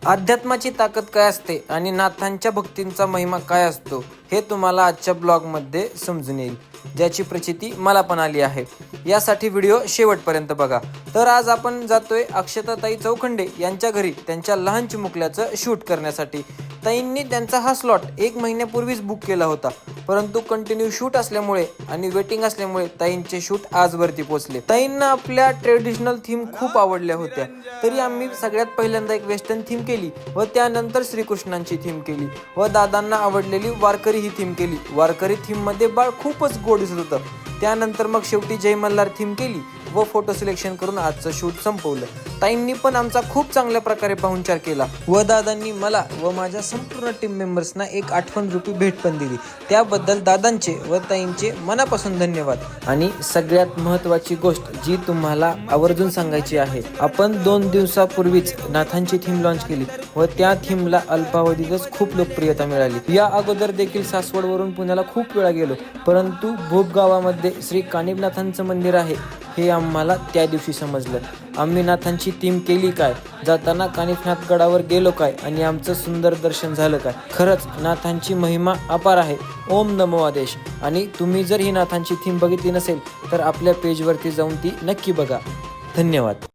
अध्यात्माची ताकद काय असते आणि नाथांच्या भक्तींचा महिमा काय असतो हे तुम्हाला आजच्या ब्लॉगमध्ये समजून येईल, ज्याची प्रचिती मला पण आली आहे। यासाठी व्हिडिओ शेवटपर्यंत बघा। तर आज आपण जातोय अक्षताताई चौखंडे यांच्या घरी त्यांच्या लहान चिमुकल्याचं शूट करण्यासाठी। ताईंनी त्यांचा हा स्लॉट 1 महिन्यापूर्वीच बुक केला होता, परंतु कंटिन्यू शूट असल्यामुळे आणि वेटिंग असल्यामुळे ताईंचे शूट आजवरती पोहोचले। ताईंना आपल्या ट्रेडिशनल थीम खूप आवडल्या होत्या, तरी आम्ही सगळ्यात पहिल्यांदा एक वेस्टर्न थीम केली व त्यानंतर श्रीकृष्णांची थीम केली व दादांना आवडलेली वारकरी ही थीम केली। वारकरी थीम मध्ये बाळ खूपच गोड दिसत होतं। त्यानंतर मग शेवटी जय मल्हार थीम केली व फोटो सिलेक्शन करून आजचं शूट संपवलं। ताईंनी पण आमचा खूप चांगल्या प्रकारे पाहुणचार केला व दादांनी मला व माझ्या संपूर्ण टीम मेंबर्सना एक आठवणरूपी भेट पण दिली। त्याबद्दल दादांचे व ताईंचे मनापासून धन्यवाद। आणि सगळ्यात महत्त्वाची गोष्ट जी तुम्हाला आवर्जून सांगायची आहे, आपण 2 दिवसापूर्वीच नाथांची थीम लॉन्च केली व त्या थीमला अल्पावधीतच खूप लोकप्रियता मिळाली। या अगोदर देखील सासवडवरून पुण्याला खूप वेळा गेलो, परंतु भोप गावामध्ये श्री कानिफनाथांचं मंदिर आहे हे आम्हाला त्या दिवशी समजलं। आम्ही नाथांची थीम केली काय, जाताना कानिफनाथ गडावर गेलो काय आणि आमचं सुंदर दर्शन झालं काय। खरंच नाथांची महिमा अपार आहे। ओम नमो आदेश। आणि तुम्ही जर ही नाथांची थीम बघितली नसेल तर आपल्या पेजवरती जाऊन ती नक्की बघा। धन्यवाद।